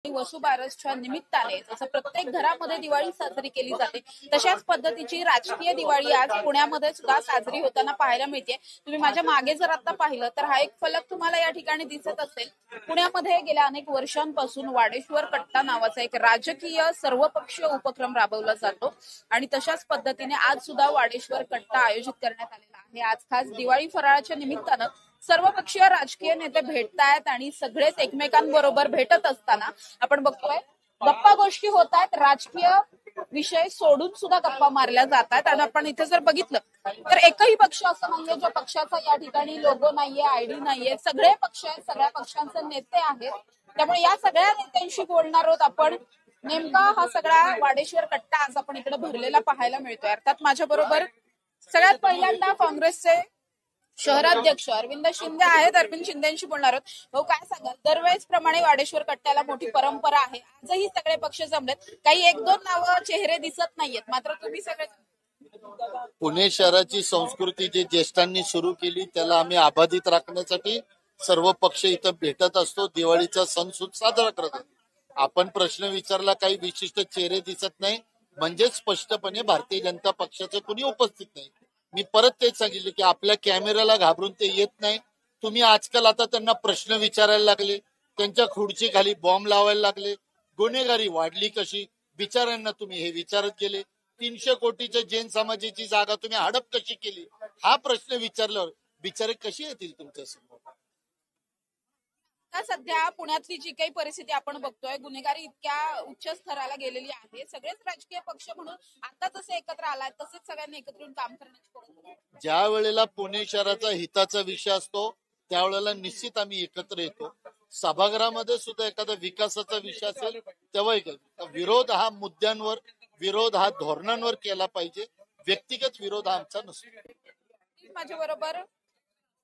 वसुबारसच्या निमित्ताने जसं प्रत्येक घरामध्ये दिवाळी साजरी केली जाते तशाच पद्धतीची राजकीय दिवाळी आज पुण्यामध्ये सुद्धा साजरी होताना पाहायला मिळते। तुम्ही माझ्या मागे जर आता पाहिलं तर हा एक फलक तुम्हाला या ठिकाणी दिसत असेल। पुण्यामध्ये गेल्या अनेक वर्षांपासून वाडेश्वर कट्टा नावाचा एक राजकीय सर्वपक्षीय उपक्रम राबवला जातो आणि तशाच पद्धतीने आज सुद्धा वाडेश्वर कट्टा आयोजित करण्यात आलेला आहे। आज खास दिवाळी फराळाच्या निमित्तानं सर्वपक्षीय राजकीय नेते भेटतायत आणि सगळेच एकमेकांबरोबर भेटत असताना आपण बघतोय गप्पा गोष्टी होत आहेत, राजकीय विषय सोडून सुद्धा गप्पा मारल्या जात आहेत। आणि आपण इथे जर बघितलं तर एकही पक्ष असं नाहीये ज्या पक्षाचा या ठिकाणी लोगो नाहीये, आयडी नाहीये, सगळे पक्ष आहेत, सगळ्या पक्षांचे नेते आहेत। त्यामुळे या सगळ्या नेत्यांशी बोलणार आहोत आपण। नेमका हा सगळा वाडेश्वर कट्टा आज आपण इकडे भरलेला पाहायला मिळतोय। अर्थात माझ्या बरोबर सगळ्यात पहिल्यांदा काँग्रेसचे शहराध्यक्ष अरविंद शिंदे आहेत। अरविंद शिंदेशी बोलणार आहोत। भाऊ, काय सांगाल, दरवेळेस प्रमाणे वाडेश्वर कट्ट्याला मोठी परंपरा आहे, आजही सगळे पक्ष जमलेत, काही एक दोन नावं चेहरे दिसत नाहीयेत, मात्र तुम्ही सगळे पुणे शहराची संस्कृती जी ज्येष्ठांनी सुरू केली त्याला आम्ही अबाधित राखण्यासाठी सर्व पक्ष इथं भेटत असतो। दिवाळीचा सण साजरा करतो। आपण प्रश्न विचारला, काही विशिष्ट चेहरे दिसत नाही म्हणजे स्पष्टपणे भारतीय जनता पक्षाचे कुणी उपस्थित नाही। मी परत तेच सांगितलं की आपल्या कॅमेऱ्याला घाबरून ते येत नाही। तुम्ही आजकाल आता त्यांना प्रश्न विचारायला लागले, त्यांच्या खुर्ची खाली बॉम्ब लावायला लागले। गुन्हेगारी वाढली कशी, बिचाऱ्यांना तुम्ही हे विचारत गेले। 300 कोटीच्या जैन समाजाची जागा तुम्ही हडप कशी केली, हा प्रश्न विचारल्यावर बिचारे कशी येतील तुमच्या समोर? सध्या पुण्यातली जी काही परिस्थिती आपण बघतोय, गुन्हेगारी इतक्या उच्च स्तराला गेलेली आहे, सगळेच राजकीय पक्ष म्हणून आता जसे एकत्र आलाय तसेच सगळ्यांनी एकत्र येऊन काम करण्याची ज्या वेळेला पुणे शहराचा हिताचा विषय असतो त्यावेळेला निश्चित आम्ही एकत्र येतो। सभागृहामध्ये सुद्धा एखादा विकासाचा विषय असेल तेव्हा विरोध हा मुद्द्यांवर, विरोध हा धोरणांवर केला पाहिजे, व्यक्तिगत विरोध हा आमचा नसतो। माझ्या बरोबर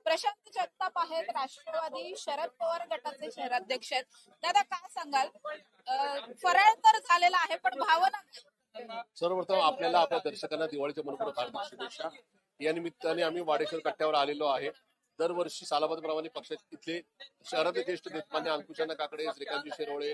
प्रशांत जगताप आहेत, राष्ट्रवादी शरद पवार गटाचे शहराध्यक्ष आहेत। दादा, काय सांगाल, फराळ तर झालेला आहे पण भावना काय? सर्वप्रथम आपल्याला आपल्या दर्शकांना दिवाळीच्या मनपूर्वक हार्दिक शुभेच्छा। या निमित्ताने आम्ही वाडेश्वर कट्ट्यावर आलेलो आहे। दरवर्षी सालाबादप्रमाणे पक्षाचे इथले शहरातले ज्येष्ठ नेते अंकुशअण्णा काकडे, श्रीकांतजी शिरोळे,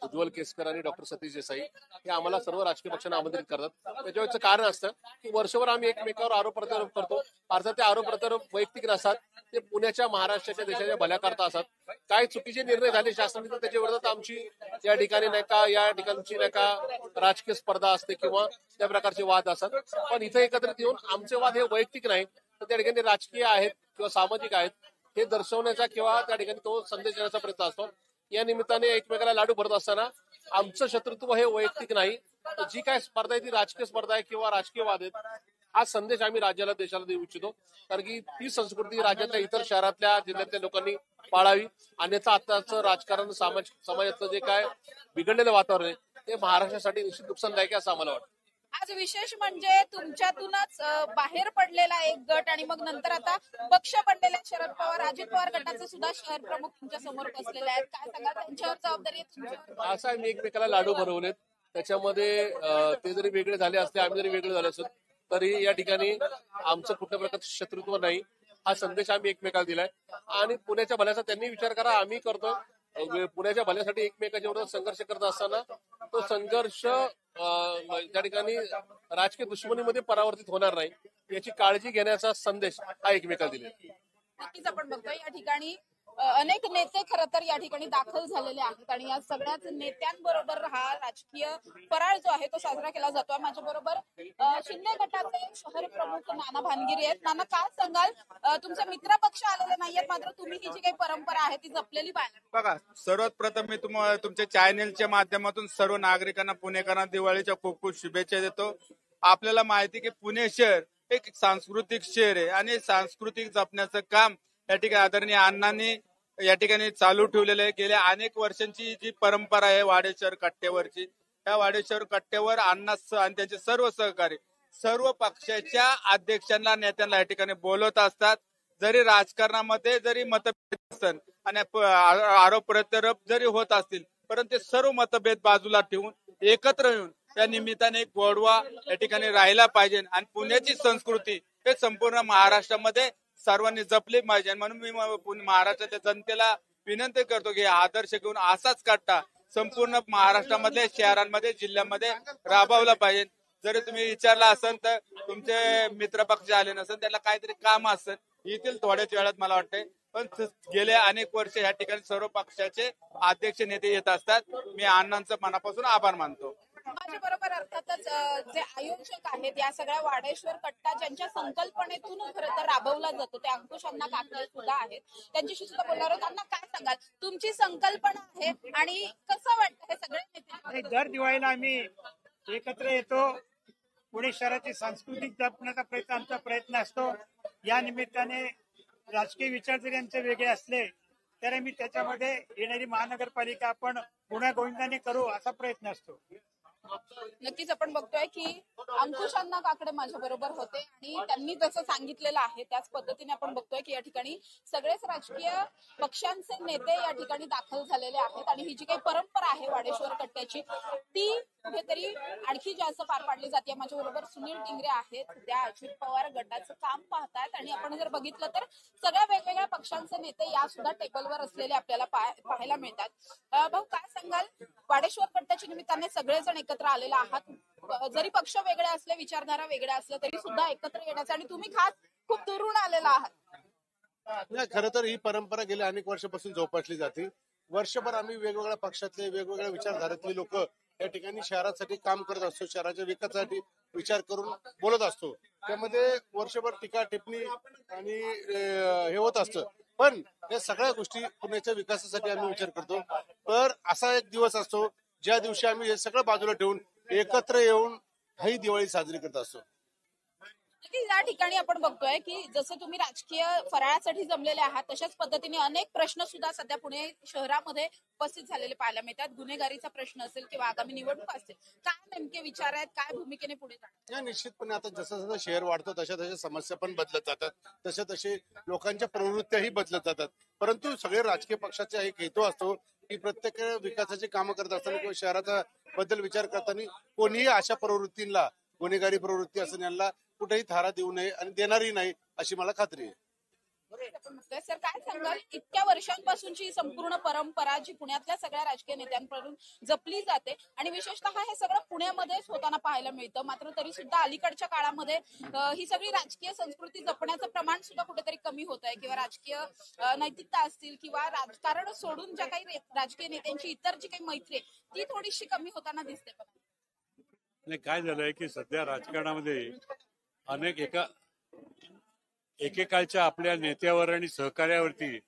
उज्ज्वल केसकर आणि डॉक्टर सतीश देसाई हे आम्हाला सर्व राजकीय पक्षांना आमंत्रित करतात। त्याच्यावरचं कारण असतं की वर्षभर आम्ही एकमेकावर आरोप प्रत्यारोप करतो। अर्थात ते आरोप प्रत्यारोप वैयक्तिक नसतात, ते पुण्याच्या, महाराष्ट्राच्या, देशाच्या भल्याकरता असतात। काही चुकीचे निर्णय झाले शासनाने तर त्याच्या विरोधात आमची या ठिकाणी या ठिकाणची राजकीय स्पर्धा असते किंवा त्या प्रकारचे वाद असतात। पण इथे एकत्रित येऊन आमचे वाद हे वैयक्तिक नाही तर त्या ठिकाणी राजकीय आहेत किंवा सामाजिक आहेत हे दर्शवण्याचा किंवा त्या ठिकाणी तो संदेश देण्याचा प्रयत्न असतो। या निमित्ताने एकमेकाला लाडू भरत असताना आमचं शत्रुत्व हे वैयक्तिक नाही, जी काय स्पर्धा आहे ती राजकीय स्पर्धा आहे किंवा राजकीय वाद आहेत, हा संदेश आम्ही राज्याला, देशाला देऊ इच्छितो। कारण की ती संस्कृती राज्यातल्या इतर शहरातल्या, जिल्ह्यातल्या लोकांनी पाळावी, अन्यथा आताचं राजकारण, समाजातलं जे काय बिघडलेलं वातावरण आहे ते महाराष्ट्रासाठी निश्चित नुकसानदायक आहे असं आम्हाला वाटतं। आज विशेष म्हणजे तुमच्यातूनच बाहेर पडलेला एक गट आणि मग नंतर आता पक्ष बनलेला शरद पवार, अजित पवार गटाचे सुद्धा शहर प्रमुख तुमच्या समोर बसलेले आहेत। काय सांगा, त्यांच्यावर जबाबदारी आहे तुमच्यावर? असं आम्ही एकमेकाला लाडू भरवलेत, त्याच्यामध्ये ते जरी वेगळे झाले असले, आम्ही जरी वेगळे झाले असत तरी या ठिकाणी आमचं कुठल्या प्रकारचं शत्रुत्व नाही, हा संदेश आम्ही एकमेकाला दिलाय। आणि पुण्याच्या भल्याचा त्यांनी विचार करा, आम्ही करतो। पुण्याच्या भल्यासाठी एकमेकाच्या विरोधात संघर्ष करत असताना तो संघर्ष त्या ठिकाणी राजकीय दुश्मनीमध्ये परावर्तित होणार नाही याची काळजी घेण्याचा संदेश हा एकमेकाला दिला। नक्कीच आपण बघतोय या ठिकाणी अनेक नेते खरं तर या ठिकाणी दाखल झालेले आहेत आणि या सगळ्याच नेत्यांबरोबर हा राजकीय फराळ जो आहे तो साजरा केला जातो। माझ्या बरोबर शिंदे गटाचे शहर प्रमुख नाना भानगिरे आहेत। नाना, काय सांगाल, तुमचे मित्र पक्ष आलेले नाहीयेत मात्र तुम्ही ही जी काही परंपरा आहे ती जपलेली पाहिजे? बघा, सर्वात प्रथम मी तुम्हाला तुमच्या चॅनेलच्या माध्यमातून सर्व नागरिकांना, पुणेकरांना दिवाळीच्या खूप खूप शुभेच्छा देतो। आपल्याला माहिती की पुणे शहर एक सांस्कृतिक शहर आहे आणि सांस्कृतिक जपण्याचं काम या ठिकाणी आदरणीय अण्णांनी या ठिकाणी चालू ठेवलेलं आहे। गेल्या अनेक वर्षांची जी परंपरा आहे वाडेश्वर कट्ट्यावरची, त्या वाडेश्वर कट्ट्यावर अण्णा आणि त्यांचे सर्व सहकारी सर्व पक्षाच्या अध्यक्षांना, नेत्यांना या ठिकाणी बोलवत असतात। जरी राजकारणामध्ये जरी मतभेद असतात आणि आरोप प्रत्यारोप जरी होत असतील, परंतु ते सर्व मतभेद बाजूला ठेवून एकत्र येऊन त्या निमित्ताने एक गोडवा या ठिकाणी राहिला पाहिजे आणि पुण्याची संस्कृती हे संपूर्ण महाराष्ट्रामध्ये सर्वांनी जपली पाहिजे। म्हणून मी महाराष्ट्राच्या जनतेला विनंती करतो की आदर्श घेऊन असाच कट्टा संपूर्ण महाराष्ट्रामध्ये, शहरांमध्ये, जिल्ह्यामध्ये राबवला पाहिजे. जरी तुम्ही विचारला असेल तर तुमचे मित्र पक्ष आले नसेल, त्याला काहीतरी काम असेल, येतील थोड्याच वेळात मला वाटतंय. पण गेले अनेक वर्ष या ठिकाणी सर्व पक्षाचे अध्यक्ष नेते येत असतात. मी अण्णांचं मनापासून आभार मानतो. माझ्या बरोबर अर्थातच जे आयोजक आहेत या सगळ्या वाडेश्वर कट्टा ज्यांच्या संकल्पनेतून खरं तर राबवला जातो ते अंकुश अण्णा काकडे सुद्धा आहेत. त्यांच्याशी सुद्धा बोलणार आहोत. अण्णा, काय सांगाल, तुमची संकल्पना आहे आणि कसं वाटतं हे सगळे नेते? दर दिवाळीला आम्ही एकत्र येतो. पुणे शहराची संस्कृती जपण्याचा आमचा प्रयत्न असतो. या निमित्ताने राजकीय विचार जरी आमचे वेगळे असले तरी मी त्याच्यामध्ये येणारी महानगरपालिका आपण पुण्या गोविंदाने करू असा प्रयत्न असतो. नक्कीच आपण बघतोय की अंकुश अण्णा काकडे माझ्या बरोबर होते आणि त्यांनी जसं सांगितलेलं आहे त्याच पद्धतीने आपण बघतोय की या ठिकाणी सगळेच राजकीय पक्षांचे नेते या ठिकाणी दाखल झालेले आहेत आणि ही जी काही परंपरा आहे वाडेश्वर कट्ट्याची ती कुठेतरी आणखी जास्त पार पाडली जाते. माझ्या बरोबर सुनील टिंगरे आहेत, त्या अजित पवार गटाचं काम पाहतात आणि आपण जर बघितलं तर सगळ्या वेगवेगळ्या पक्षांचे नेते या सुद्धा टेबलवर असलेले आपल्याला पाहायला मिळतात. भाऊ, काय सांगाल, वाडेश्वर कट्ट्याच्या निमित्ताने सगळेजण एकत्र आलेले आहात. जरी पक्ष वेगळे असले, विचारधारा वेगळ्या असल्या तरी सुद्धा एकत्र येण्याचं आणि तुम्ही खास खूप दुरून आलेला आहात. खरं तर ही परंपरा गेल्या अनेक वर्षापासून जोपासली जाते. वर्षभर आम्ही वेगवेगळ्या पक्षातले, वेगवेगळ्या विचारधारातले लोक या ठिकाणी शहरासाठी काम करत असतो, शहराच्या विकासासाठी विचार करून बोलत असतो. त्यामध्ये वर्षभर टीका टिप्पणी आणि हे होत असतं. पण या सगळ्या गोष्टी पुण्याच्या विकासासाठी आम्ही विचार करतो. तर असा एक दिवस असतो ज्या दिवशी आम्ही हे सगळं बाजूला ठेवून एकत्र येऊन ही दिवाळी साजरी करत असतो. या ठिकाणी आपण बघतोय की जसं तुम्ही राजकीय फराळासाठी जमलेले आहात तशाच पद्धतीने अनेक प्रश्न सुद्धा सध्या पुणे शहरामध्ये उपस्थित झालेले पाहायला मिळतात. गुन्हेगारीचा प्रश्न असेल किंवा आगामी निवडणूक असेल, काय नेमके विचार आहेत, काय भूमिकेने पुढे जाणार? निश्चितपणे आता जसं जसं शहर वाढतं तशा तशा समस्या पण बदलत जातात, तशा तसे लोकांच्या प्रवृत्त्याही बदलत जातात. परंतु सगळे राजकीय पक्षाचा एक हेतू असतो की प्रत्येक विकासाची कामं करत असताना किंवा शहराचा बद्दल विचार करताना कोणीही अशा प्रवृत्तींना, गुन्हेगारी प्रवृत्ती असं यांना कुठेही थारा देऊ नये आणि देणारही नाही अशी मला खात्री आहे. सर, काय सांगाल, इतक्या वर्षांपासूनची संपूर्ण परंपरा जी पुण्यातल्या सगळ्या राजकीय नेत्यांकडून जपली जाते आणि विशेषतः हे सगळं पुण्यामध्येच होताना पाहायला मिळतं, मात्र तरी सुद्धा अलीकडच्या काळामध्ये ही सगळी राजकीय संस्कृती जपण्याचं प्रमाण सुद्धा कुठेतरी कमी होत आहे किंवा राजकीय नैतिकता असतील किंवा राजकारण सोडून ज्या काही राजकीय नेत्यांची इतर जी काही मैत्री आहे ती थोडीशी कमी होताना दिसते. नाही, काय झालंय की सध्या राजकारणामध्ये अनेक एकेकाळच्या आपल्या नेत्यावर आणि सहकार्यावरती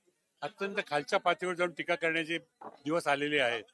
अत्यंत खालच्या पातळीवर जाऊन टीका करण्याचे दिवस आलेले आहेत.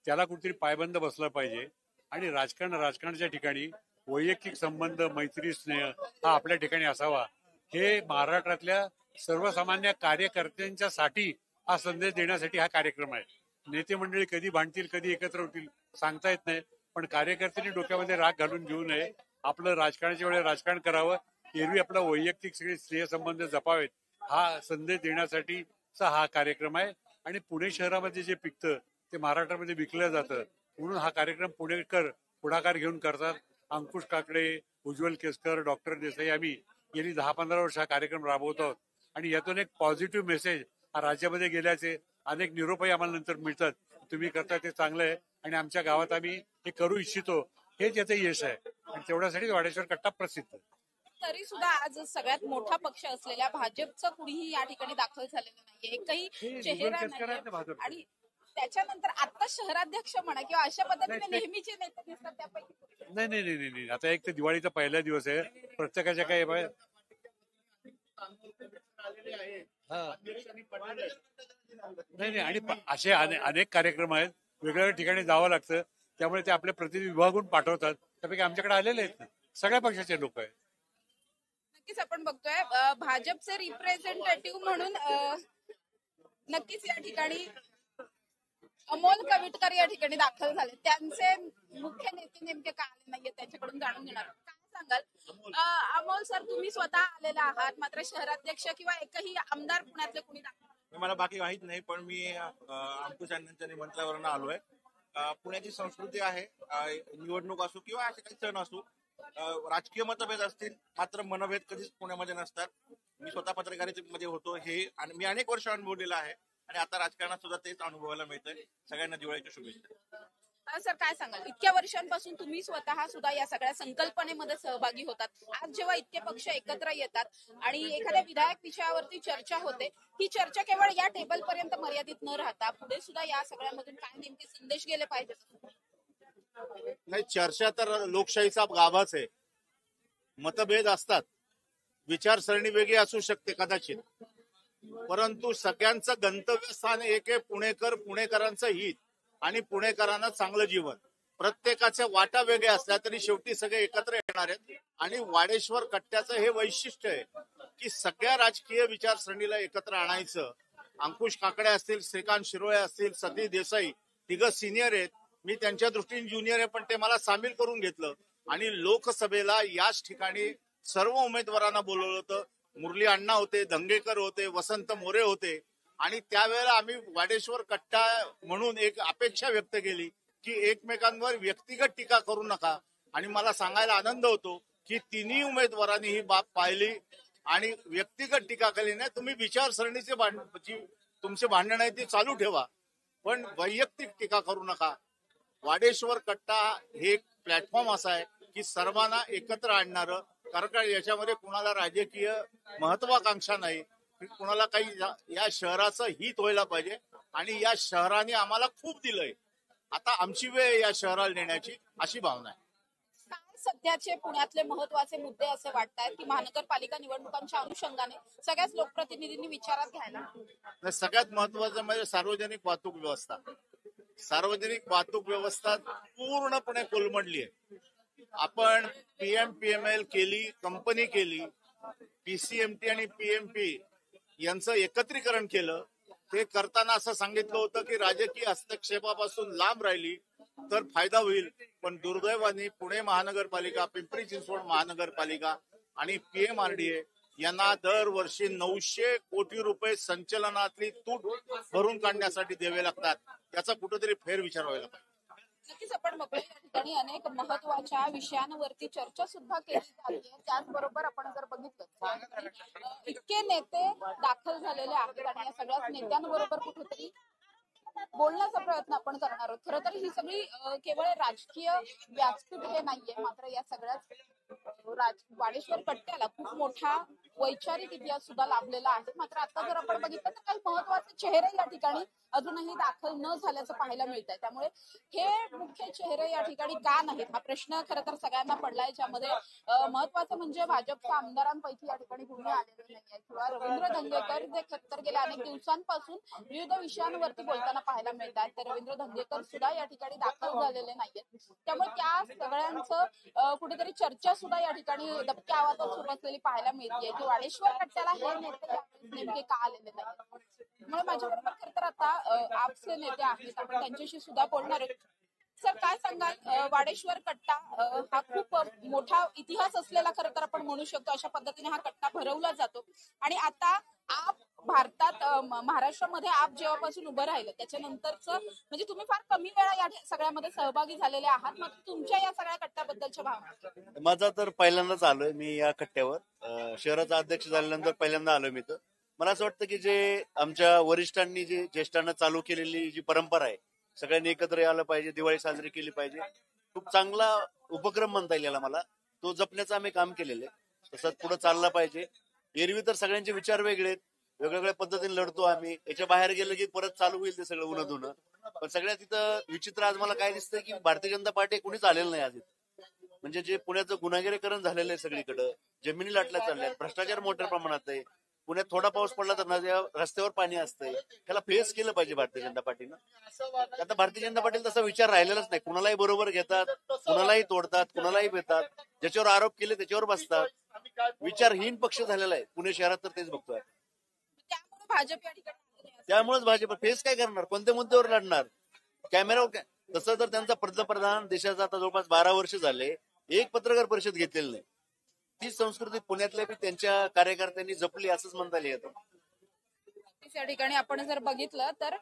त्याला कुठेतरी पायबंद बसला पाहिजे आणि राजकारणाच्या ठिकाणी वैयक्तिक संबंध, मैत्री, स्नेह हा आपल्या ठिकाणी असावा. हे महाराष्ट्रातल्या सर्वसामान्य कार्यकर्त्यांच्या साठी हा संदेश देण्यासाठी हा कार्यक्रम आहे. नेते मंडळी कधी भांडतील, कधी एकत्र होतील सांगता येत नाही, पण कार्यकर्त्यांनी डोक्यामध्ये राग घालून घेऊ नये. आपलं राजकारणाच्या वेळेला राजकारण करावं, एरवी आपला वैयक्तिक सगळे स्नेहसंबंध जपावेत हा संदेश देण्यासाठीचा हा कार्यक्रम आहे. आणि पुणे शहरामध्ये जे पिकतं ते महाराष्ट्रामध्ये विकलं जातं, म्हणून हा कार्यक्रम पुणेकर पुढाकार घेऊन करतात. अंकुश काकडे, उज्ज्वल केसकर, डॉक्टर देसाई आम्ही गेली 10-15 वर्ष हा कार्यक्रम राबवत आहोत आणि यातून एक पॉझिटिव्ह मेसेज हा राज्यामध्ये गेल्याचे अनेक निरोपही आम्हाला नंतर मिळतात. तुम्ही करता ते चांगलं आहे आणि आमच्या गावात आम्ही हे करू इच्छितो, हेच याचं यश आहे आणि तेवढ्यासाठी वाडेश्वर कट्टा प्रसिद्ध. तरी सुद्धा आज सगळ्यात मोठा पक्ष असलेल्या भाजपचं कुणीही या ठिकाणी दाखल झालेलं नाहीये, एकही चेहरा नाही. आणि त्याच्यानंतर आता शहराध्यक्ष म्हणा किंवा अशा पद्धतीने नेहमीचे नेते दिसतात त्यापैकी नाही. आता एक तर दिवाळीचा पहिला दिवस आहे, प्रत्येकाच्या काही नाही आणि असे अनेक कार्यक्रम आहेत, वेगवेगळ्या ठिकाणी जावं लागतं, त्यामुळे ते आपले प्रतिनिधी विभागून पाठवतात. त्यापैकी आमच्याकडे आलेले आहेत सगळ्या पक्षाचे लोक आहेत. नक्कीच आपण बघतोय भाजपचे रिप्रेझेंटेटिव्ह म्हणून नक्कीच या ठिकाणी अमोल कविटकर या ठिकाणी दाखल झाले. त्यांचे मुख्य नेते नेमके का आले नाहीये त्यांच्याकडून जाणून घेणार. काय सांगाल अमोल सर, तुम्ही स्वतः आलेला आहात, मात्र शहराध्यक्ष किंवा एकही आमदार पुण्यातले कुणी दाखल? मला बाकी माहित नाही, पण मी अंकुश अण्णांच्या निमंत्रणावरून आलोय. पुण्याची संस्कृती आहे, निवडणूक असो किंवा असे काही सण असो, राजकीय मतभेद असतील मात्र मनभेद कधीच पुण्यामध्ये नसतात. मी स्वतः पत्रकारितेमध्ये होतो हे आणि मी अनेक वर्ष अनुभवलेलं आहे. आणि आता राजकारणात सुद्धा तेच अनुभवायला मिळतंय. सगळ्यांना दिवाळीच्या शुभेच्छा. सर काय सांगाल, इतक्या वर्षांपासून तुम्ही स्वतः सुद्धा या सगळ्या संकल्पनेमध्ये सहभागी होतात. आज जेव्हा इतके पक्ष एकत्र येतात आणि एखाद्या विधायक विषयावरती चर्चा होते, ही चर्चा केवळ या टेबल पर्यंत मर्यादित न राहता पुढे सुद्धा या सगळ्यामधून काय नेमके संदेश गेले पाहिजेत? नाही, चर्चा तर लोकशाहीचा गाभाच आहे. मतभेद असतात, विचारसरणी वेगळी असू शकते कदाचित, परंतु सगळ्यांचं गंतव्यस्थान एक आहे, पुणेकरांचं हित आणि पुणेकरांना चांगलं जीवन. प्रत्येकाच्या वाटा वेगळ्या असल्या तरी शेवटी सगळे एकत्र येणार आहेत. आणि वाडेश्वर कट्ट्याचं हे वैशिष्ट्य आहे की सगळ्या राजकीय विचारसरणीला एकत्र आणायचं. अंकुश काकडे असतील, श्रीकांत शिरोळे असतील, सतीश देसाई, तिघं सिनियर आहेत, मी त्यांच्या दृष्टीने ज्युनियर आहे, पण ते मला सामील करून घेतलं आणि लोकसभेला याच ठिकाणी सर्व उमेदवारांना बोलवलं होतं. मुरली अण्णा होते, धंगेकर होते, वसंत मोरे होते आणि त्यावेळेला आम्ही वाडेश्वर कट्टा म्हणून एक अपेक्षा व्यक्त केली की एकमेकांवर व्यक्तिगत टीका करू नका. आणि मला सांगायला आनंद होतो की तिन्ही उमेदवारांनी ही बाब पाहिली आणि व्यक्तिगत टीका केली नाही. तुम्ही विचारसरणीचे तुमचे भांडण आहे ते चालू ठेवा, पण वैयक्तिक टीका करू नका. वाडेश्वर कट्टा हे एक प्लॅटफॉर्म असा आहे की सर्वांना एकत्र आणणारं, कारण याच्यामध्ये कुणाला राजकीय महत्वाकांक्षा नाही, कुणाला काही या शहराचं हित व्हायला पाहिजे आणि या शहराने आम्हाला खूप दिलंय. आता आमची वेळ या शहराला नेण्याची अशी भावना आहे. काय सध्याचे पुण्यातले महत्वाचे मुद्दे असे वाटतात की महानगरपालिका निवडणुकांच्या अनुषंगाने सगळ्याच लोकप्रतिनिधींनी विचारात घ्यायला? सगळ्यात महत्वाचं म्हणजे सार्वजनिक वाहतूक व्यवस्था. सार्वजनिक वाहतूक व्यवस्था पूर्णपणे कोलमडली आहे. आपण PMPML केली, कंपनी केली, PCMT आणि PMP यांचं एकत्रीकरण केलं. ते करताना असं सांगितलं होतं की राजकीय हस्तक्षेपापासून लांब राहिली तर फायदा होईल, पण दुर्दैवाने पुणे महानगरपालिका, पिंपरी चिंचवड महानगरपालिका आणि PMRDA यांना दरवर्षी 900 कोटी रुपये संचलनातली तूट भरून काढण्यासाठी द्यावे लागतात. त्याचा कुठेतरी फेरविचार व्हायला पाहिजे. नक्कीच आपण बघतोय या ठिकाणी अनेक महत्वाच्या विषयांवरती चर्चा सुद्धा केली जाते. त्याचबरोबर आपण जर बघितलं इतके नेते दाखल झालेले आहेत आणि या सगळ्याच नेत्यांबरोबर कुठेतरी बोलण्याचा प्रयत्न आपण करणार आहोत. खरं तर ही सगळी केवळ राजकीय व्यासपीठ हे नाहीये, मात्र या सगळ्याच वाडेश्वर कट्ट्याला खूप मोठा वैचारिक इतिहास सुद्धा लाभलेला आहे. मात्र आता जर आपण बघितलं तर काही महत्वाचे चेहरे या ठिकाणी अजूनही दाखल न झाल्याचं पाहायला मिळत आहे. त्यामुळे हे मुख्य चेहरे या ठिकाणी का नाहीत हा प्रश्न खरं तर सगळ्यांना पडलाय. ज्यामध्ये महत्वाचं म्हणजे भाजपच्या आमदारांपैकी या ठिकाणी कुणी आलेले नाहीये किंवा रवींद्र धंगेकर जे खतर गेल्या अनेक दिवसांपासून विविध विषयांवरती बोलताना पाहायला मिळतात, तर रवींद्र धंगेकर सुद्धा या ठिकाणी दाखल झालेले नाहीयेत. त्यामुळे त्या सगळ्यांचं कुठेतरी चर्चा सुद्धा या ठिकाणी दबक्या आवाजात सुरू असलेली पाहायला मिळते की वाडेश्वर कट्ट्याला हे नेते नेमके का आलेले नाहीत. त्यामुळे माझ्याबरोबर खरं तर आता आपचे नेते आहेत, आपण त्यांच्याशी सुद्धा बोलणार आहोत. सर काय सांगाल, वाडेश्वर कट्टा हा खूप मोठा इतिहास असलेला खरं तर आपण म्हणू शकतो, अशा पद्धतीने हा कट्टा भरवला जातो आणि आता आप भारतात महाराष्ट्रामध्ये आप जेव्हापासून उभं राहिलं त्याच्यानंतरचं म्हणजे तुम्ही फार कमी वेळा या सगळ्यामध्ये सहभागी झालेले आहात, मग तुमच्या या सगळ्या कट्ट्याबद्दलच्या भावना? माझा तर पहिल्यांदाच आलोय मी या कट्ट्यावर. शहराचा अध्यक्ष झाल्यानंतर पहिल्यांदा आलोय मी. तर मला असं वाटतं की जे आमच्या वरिष्ठांनी जी ज्येष्ठांना चालू केलेली जी परंपरा आहे, सगळ्यांनी एकत्र यायला पाहिजे, दिवाळी साजरी केली पाहिजे, खूप चांगला उपक्रम म्हणता येईल मला. तो जपण्याचं आम्ही काम केलेलं आहे, तसंच पुढे चालला पाहिजे. एरवी तर सगळ्यांचे विचार वेगळे आहेत, वेगवेगळ्या पद्धतीने लढतो आम्ही. याच्या बाहेर गेलं की परत चालू होईल ते सगळं उन्हा धुणं. पण सगळ्यात तिथं विचित्र आज मला काय दिसतंय की भारतीय जनता पार्टी कुणीच आलेलं नाही आज. म्हणजे जे पुण्याचं गुन्हेगारीकरण झालेलं आहे सगळीकडे, जमिनी लाटल्या चालल्या, भ्रष्टाचार मोठ्या प्रमाणात आहे. पुण्यात थोडा पाऊस पडला तर रस्त्यावर पाणी असतंय. त्याला फेस केलं पाहिजे भारतीय जनता पार्टीनं. आता भारतीय जनता पार्टीला तसा विचार राहिलेलाच नाही. कुणालाही बरोबर घेतात, कुणालाही तोडतात, कुणालाही भेटतात, ज्याच्यावर आरोप केले त्याच्यावर बसतात. विचारहीन पक्ष झालेला आहे पुणे शहरात, तर तेच बघतोय. त्यामुळे भाजप या ठिकाणी, त्यामुळेच भाजप फेस काय करणार, कोणत्या मुद्द्यावर लढणार, कॅमेरावर. तसं तर त्यांचा पंतप्रधान देशाचा आता जवळपास 12 वर्ष झाले एक पत्रकार परिषद घेतलेली नाही. ती संस्कृती पुण्यातल्या त्यांच्या कार्यकर्त्यांनी जपली असंच म्हणता येतं. या ठिकाणी आपण जर बघितलं तर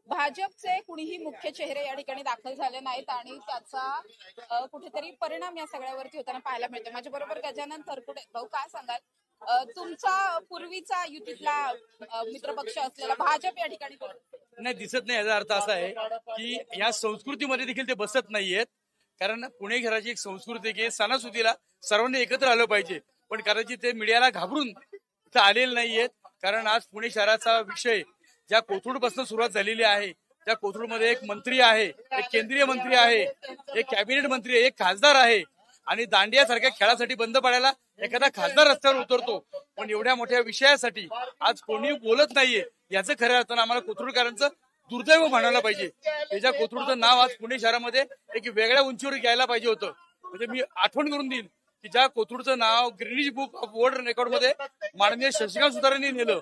भाजपचे कुणीही मुख्य चेहरे या ठिकाणी दाखल झाले नाहीत आणि त्याचा कुठेतरी परिणाम या सगळ्यावरती होताना पाहायला मिळतो. माझ्या बरोबर गजानन थरकुडे. भाऊ, काय सांगाल? तुमचा पूर्वीचा युतीतला मित्रपक्ष असलेला भाजप या ठिकाणी नाही दिसत नाही. याचा अर्थ असा आहे की या संस्कृतीमध्ये देखील ते बसत नाहीयेत. कारण पुणे शहराची एक संस्कृती आहे की सणासुदीला सर्वांनी एकत्र आलं पाहिजे, पण कदाचित ते मीडियाला घाबरून इथं आलेले नाहीयेत. कारण आज पुणे शहराचा विषय ज्या कोथरूडपासून सुरुवात झालेली आहे, त्या कोथरूडमध्ये एक मंत्री आहे, एक केंद्रीय मंत्री आहे, एक कॅबिनेट मंत्री आहे, एक खासदार आहे आणि दांडियासारख्या खेळासाठी बंद पाडायला एखादा खासदार रस्त्यावर उतरतो. पण एवढ्या मोठ्या विषयासाठी आज कोणी बोलत नाहीये. याचं खऱ्या अर्थानं आम्हाला कोथरूडकरांचं दुर्दैव म्हणायला पाहिजे. त्याच्या कोथरूडचं नाव आज पुणे शहरामध्ये एक वेगळ्या उंचीवर घ्यायला पाहिजे होतं. म्हणजे मी आठवण करून देईन की ज्या कोथरूडचं नाव ग्रीनिज बुक ऑफ वर्ल्ड रेकॉर्डमध्ये माननीय शशिकांत सुतारांनी नेलं.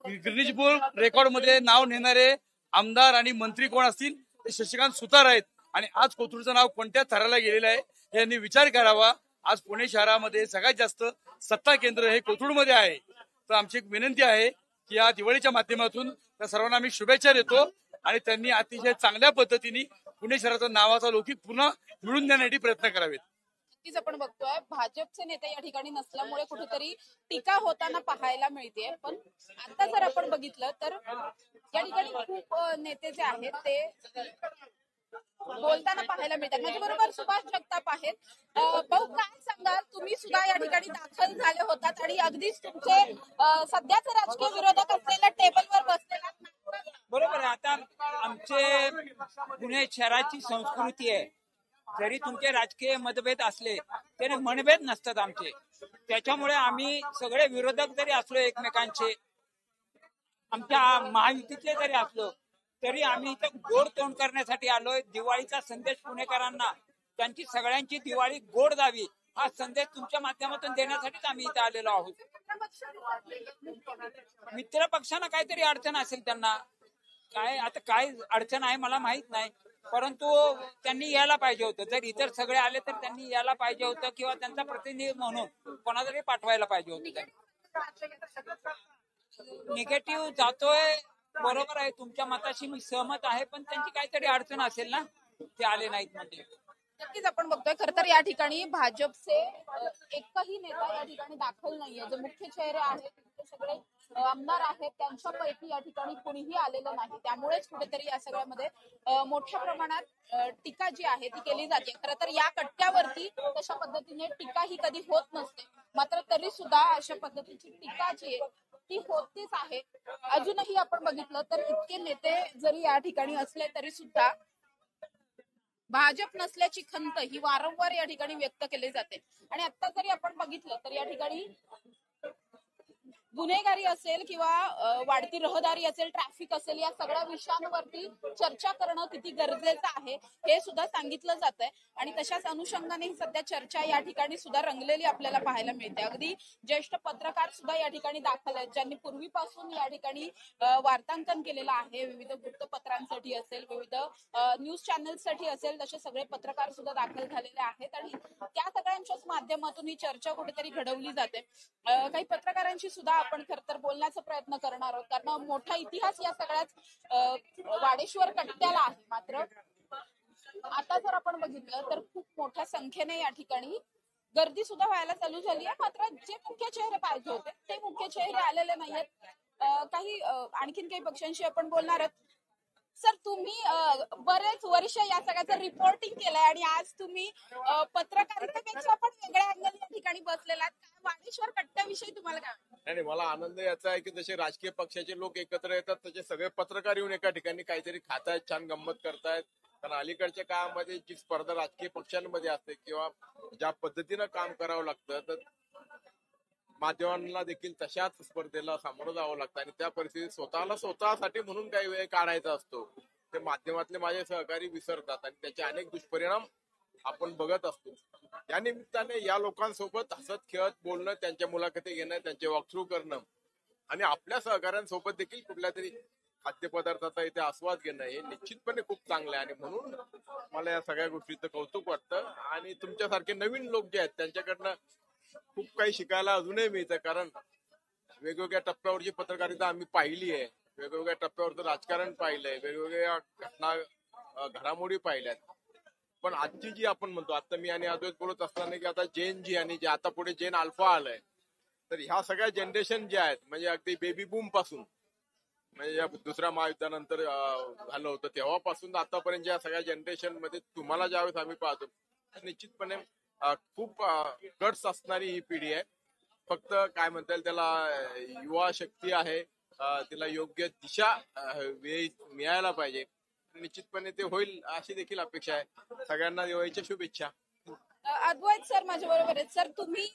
ग्रीनिज बुक रेकॉर्डमध्ये नाव नेणारे आमदार आणि मंत्री कोण असतील ते शशिकांत सुतार आहेत. आणि आज कोथरूडचं नाव कोणत्या थराला गेलेलं आहे यांनी विचार करावा. आज पुणे शहरामध्ये सगळ्यात जास्त सत्ता केंद्र हे कोथरूडमध्ये आहे. तर आमची एक विनंती आहे की या दिवाळीच्या माध्यमातून त्या सर्वांना आम्ही शुभेच्छा देतो आणि त्यांनी अतिशय चांगल्या पद्धतीने पुणे शहराचा नावाचा लौकिक पुन्हा मिळून देण्यासाठी प्रयत्न करावेत. नक्कीच आपण बघतोय भाजपचे नेते या ठिकाणी नसल्यामुळे कुठेतरी टीका होताना पाहायला मिळते. पण आता जर आपण बघितलं तर या ठिकाणी खूप नेते जे आहेत ते बोलताना पाहायला मिळतात. माझ्या बरोबर सुभाष जगताप आहेत. भाऊ, काय सांगाल? तुम्ही सुद्धा या ठिकाणी दाखल झाले होतात आणि अगदीच तुमचे सध्याचे राजकीय विरोधक असलेल्या टेबलवर बसलेला. बरोबर आहे. आता आमचे पुणे शहराची संस्कृती आहे, जरी तुमचे राजकीय मतभेद असले तरी मनभेद नसतात आमचे. त्याच्यामुळे आम्ही सगळे विरोधक जरी असलो एकमेकांचे, आमच्या महायुतीतले जरी असलो तरी आम्ही इथं गोड तोंड करण्यासाठी आलोय. दिवाळीचा संदेश पुणेकरांना, त्यांची सगळ्यांची दिवाळी गोड जावी हा संदेश तुमच्या माध्यमातून देण्यासाठीच आम्ही इथं आलेलो आहोत. मित्र पक्षांना काहीतरी अडचण असेल, त्यांना काय अडचण आहे मला माहित नाही, परंतु त्यांनी यायला पाहिजे होतं. जर इतर सगळे आले तर त्यांनी यायला पाहिजे होतं किंवा त्यांचा प्रतिनिधी म्हणून कोणातरी पाठवायला पाहिजे होतं. निगेटिव्ह जातोय, बरोबर आहे, तुमच्या मताशी मी सहमत आहे, पण त्यांची काहीतरी अडचण असेल ना, ते आले नाहीत म्हणजे. नक्कीच आपण बघतोय खरं तर या ठिकाणी भाजपचे एकही नेता या ठिकाणी दाखल नाहीये. जे मुख्य चेहरे आहेत ते सगळे आमदार आहेत, त्यांच्यापैकी या ठिकाणी कोणीही आलेलं नाही. त्यामुळेच कुठेतरी या सगळ्यामध्ये मोठ्या प्रमाणात टीका जी आहे ती केली जाते. खरं तर या कट्ट्यावरती तशा पद्धतीने टीका ही कधी होत नसते, मात्र तरी सुद्धा अशा पद्धतीची टीका जी आहे ती होतीच आहे. अजूनही आपण बघितलं तर इतके नेते जरी या ठिकाणी असले तरी सुद्धा भाजप नसल्याची खंत ही वारंवार या ठिकाणी व्यक्त केली जाते. आणि आता जरी आपण बघितलं तर या ठिकाणी गुन्हेगारी असेल किंवा वाढती रहदारी असेल, ट्रॅफिक असेल, या सगळ्या विषयांवरती चर्चा करणं किती गरजेचं आहे हे सुद्धा सांगितलं जात आहे. आणि तशाच अनुषंगाने सध्या चर्चा या ठिकाणी सुद्धा रंगलेली आपल्याला पाहायला मिळते. अगदी ज्येष्ठ पत्रकार सुद्धा या ठिकाणी दाखल आहेत, ज्यांनी पूर्वीपासून या ठिकाणी वार्तांकन केलेलं आहे. विविध वृत्तपत्रांसाठी असेल, विविध न्यूज चॅनल्ससाठी असेल, तसे सगळे पत्रकार सुद्धा दाखल झालेले आहेत आणि त्या सगळ्यांच्याच माध्यमातून ही चर्चा कुठेतरी घडवली जाते. काही पत्रकारांशी सुद्धा आपण खरं तर बोलण्याचा प्रयत्न करणार आहोत, कारण मोठा इतिहास या सगळ्याच वाडेश्वर कट्ट्याला आहे. मात्र आता जर आपण बघितलं तर खूप मोठ्या संख्येने या ठिकाणी गर्दी सुद्धा व्हायला चालू झाली आहे. मात्र जे मुख्य चेहरे पाहिजे होते ते मुख्य चेहरे आलेले नाहीयेत. काही आणखीन काही पक्षांशी आपण बोलणार आहोत. सर, तुम्ही बरेच वर्ष या सगळ्याचं रिपोर्टिंग केलंय आणि आज तुम्ही पत्रकारितेपेक्षा पण वेगळ्या अँगल या ठिकाणी बसलेला आहात. वाडेश्वर कट्ट्याविषयी तुम्हाला काय वाटतं? नाही, मला आनंद याचा आहे की जसे राजकीय पक्षाचे लोक एकत्र येतात तसे सगळे पत्रकार येऊन एका ठिकाणी काहीतरी खातायत, छान गंमत करतायत. कारण अलीकडच्या काळामध्ये जी स्पर्धा राजकीय पक्षांमध्ये असते किंवा ज्या पद्धतीनं काम करावं लागतं, तर माध्यमांना देखील तशाच स्पर्धेला सामोरं जावं लागतं आणि त्या परिस्थितीत स्वतःसाठी म्हणून काही वेळ काढायचा असतो. ते माध्यमातले माझे सहकारी विसरतात आणि त्याचे अनेक दुष्परिणाम आपण बघत असतो. त्या निमित्ताने या लोकांसोबत हसत खेळत बोलणं, त्यांच्या मुलाखती घेणं, त्यांचे वॉकथ्रू करणं आणि आपल्या सहकाऱ्यांसोबत देखील कुठल्या तरी खाद्यपदार्थाचा इथे आस्वाद घेणं हे निश्चितपणे खूप चांगलं आहे. आणि म्हणून मला या सगळ्या गोष्टीचं कौतुक वाटतं. आणि तुमच्यासारखे नवीन लोक जे आहेत त्यांच्याकडनं खूप काही शिकायला अजूनही मिळतं, कारण वेगवेगळ्या टप्प्यावरची पत्रकारिता आम्ही पाहिली आहे. वेगवेगळ्या टप्प्यावरचं राजकारण पाहिलंय, वेगवेगळ्या घटना घडामोडी पाहिल्यात. पण आजची जी आपण म्हणतो, आता मी आणि अद्वैत बोलत असताना की आता जेन जी आणि जे आता पुढे जेन अल्फा आलंय, तर ह्या सगळ्या जनरेशन ज्या आहेत म्हणजे अगदी बेबी बूम पासून म्हणजे या दुसऱ्या महायुद्धानंतर झालं होतं तेव्हापासून आतापर्यंत या सगळ्या जनरेशन मध्ये तुम्हाला ज्यावेळेस आम्ही पाहतो निश्चितपणे खूप गट्स असणारी ही पिढी आहे. फक्त काय म्हणता येईल त्याला युवा शक्ती आहे, तिला योग्य दिशा वेळी मिळायला पाहिजे. निश्चितपणे ते होईल अशी देखील अपेक्षा आहे. सगळ्यांना दिवाळीच्या शुभेच्छा. अद्वैत सर माझ्या बरोबर आहेत. सर तुम्ही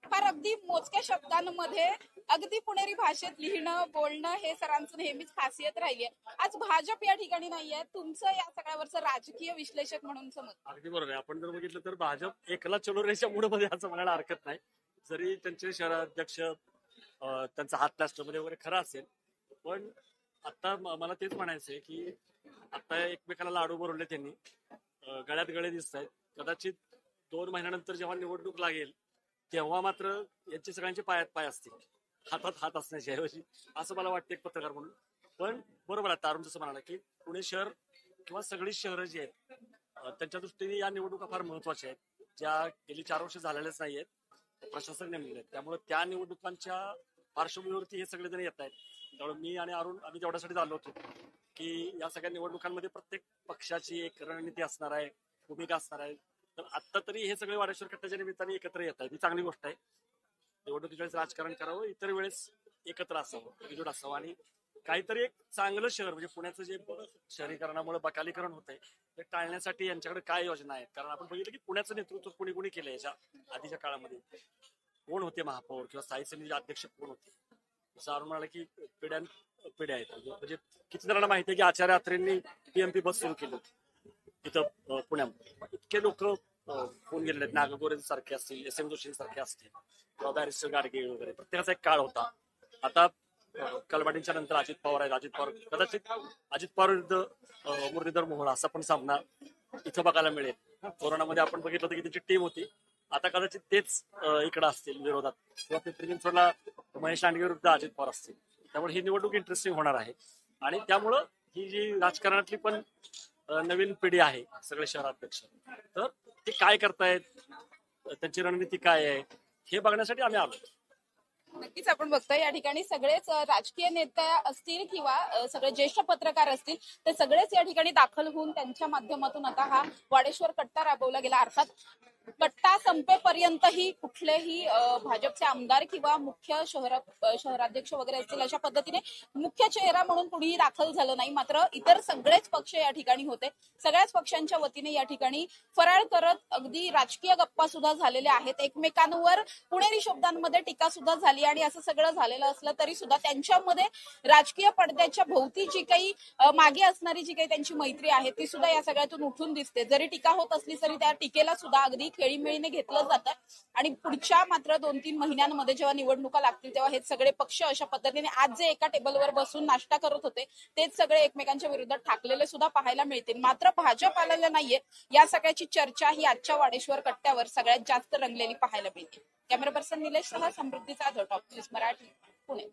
फार अगदी मोजक्या शब्दांमध्ये अगदी पुणेरी भाषेत लिहिणं बोलणं हे सरांचं नेहमीच खासियत राहिली आहे. आज भाजप या ठिकाणी नाहीये, तुमचं या सगळ्यावरचं राजकीय विश्लेषक म्हणून समज. अगदी बरोबर आहे. आपण जर बघितलं तर भाजप एकला चलो रेच्या मूडमध्ये असं म्हणायला हरकत नाही. जरी त्यांचे शहराध्यक्ष त्यांचा हात प्लास्टरमध्ये वगैरे खरा असेल, पण आता मला तेच म्हणायचंय की आता एकमेकाला लाडू भरवले त्यांनी, गळ्यात गळे दिसत आहेत. कदाचित 2 महिन्यानंतर जेव्हा निवडणूक लागेल तेव्हा मात्र यांचे सगळ्यांचे पायात पाय असतील, हातात हात असण्याच्या ऐवजी, असं मला वाटतं एक पत्रकार म्हणून. पण बरोबर आहे तारुण जसं म्हणाला की पुणे शहर किंवा सगळी शहरं जी आहेत त्यांच्या दृष्टीने या निवडणुका फार महत्वाच्या आहेत, ज्या गेली 4 वर्ष झालेल्याच नाहीयेत, प्रशासक नेमलेले आहेत. त्यामुळे त्या निवडणुकांच्या पार्श्वभूमीवरती हे सगळेजण येत आहेत. त्यामुळे मी आणि अरुण आम्ही तेवढ्यासाठी आलो होतो की या सगळ्या निवडणुकांमध्ये प्रत्येक पक्षाची एक रणनीती असणार आहे, भूमिका असणार आहे. तर आता तरी हे सगळे वाडेश्वर कट्ट्याच्या निमित्ताने एकत्र येत आहेत, ही चांगली गोष्ट आहे. निवडणुकीच्या वेळेस राजकारण करावं, इतर वेळेस एकत्र असावं, एकजूट असावं आणि काहीतरी एक चांगलं शहर म्हणजे पुण्याचं जे शहरीकरणामुळे बकालीकरण होत आहे ते टाळण्यासाठी यांच्याकडे काय योजना आहेत. कारण आपण बघितलं की पुण्याचं नेतृत्व कुणी कुणी केलं याच्या आधीच्या काळामध्ये, कोण होते महापौर किंवा स्थायी समितीचे अध्यक्ष कोण होते. जसं अरुण म्हणाला की पिढ्या आहेत. म्हणजे किती जणांना माहिती आहे की आचार्य अत्रेंनी पीएमपी बस सुरू केली होती इथं पुण्यामध्ये. इतके लोक होऊन गेलेले आहेत, नागगोरे सारखे असतील, एस एम जोशी सारखे असतील किंवा बॅरिस्टर गाडगे वगैरे. प्रत्येकाचा एक काळ होता. आता कलमाडींच्या नंतर अजित पवार आहेत. अजित पवार कदाचित अजित पवार विरुद्ध मुरलीधर मोहोळ असा पण सामना इथं बघायला मिळेल. कोरोनामध्ये आपण बघितलं होतं की त्याची टीम होती, आता कदाचित तेच इकडे असतील विरोधात, किंवा पिंपरी चिंचवडला महेश लांडगे विरुद्ध अजित पवार असतील. त्यामुळे ही निवडणूक इंटरेस्टिंग होणार आहे. आणि त्यामुळं ही जी राजकारणातली पण नवीन पिढी आहे सगळे शहराध्यक्ष, तर ते काय करतायत, त्यांची रणनीती काय आहे हे बघण्यासाठी आम्ही आलो. नक्कीच आपण बघतोय या ठिकाणी सगळेच राजकीय नेते असतील किंवा सगळे ज्येष्ठ पत्रकार असतील ते सगळेच या ठिकाणी दाखल होऊन त्यांच्या माध्यमातून आता हा वाडेश्वर कट्टा राबवला गेला. अर्थात कट्टा संपेपर्यंतही कुठलेही भाजपचे आमदार किंवा मुख्य शहराध्यक्ष वगैरे असतील अशा पद्धतीने मुख्य चेहरा म्हणून कुणीही दाखल झालं नाही. मात्र इतर सगळेच पक्ष या ठिकाणी होते. सगळ्याच पक्षांच्या वतीने या ठिकाणी फराळ करत अगदी राजकीय गप्पा सुद्धा झालेल्या आहेत. एकमेकांवर पुणेरी शब्दांमध्ये टीका सुद्धा झाली आणि असं सगळं झालेलं असलं तरी सुद्धा त्यांच्यामध्ये राजकीय पडद्याच्या भोवती जी काही मागे असणारी जी काही त्यांची मैत्री आहे ती सुद्धा या सगळ्यातून उठून दिसते. जरी टीका होत असली तरी त्या टीकेला सुद्धा अगदी खेळीमेळीने घेतलं जातं. आणि पुढच्या मात्र 2-3 महिन्यांमध्ये जेव्हा निवडणुका लागतील तेव्हा हे सगळे पक्ष अशा पद्धतीने आज जे एका टेबलवर बसून नाश्ता करत होते तेच सगळे एकमेकांच्या विरोधात ठाकलेले सुद्धा पाहायला मिळतील. मात्र भाजप आलेलं नाहीये, या सगळ्याची चर्चा ही आजच्या वाडेश्वर कट्ट्यावर सगळ्यात जास्त रंगलेली पाहायला मिळते. कॅमेरा पर्सन निलेश सह समृद्धी जाधव, टॉप न्यूज मराठी, पुणे.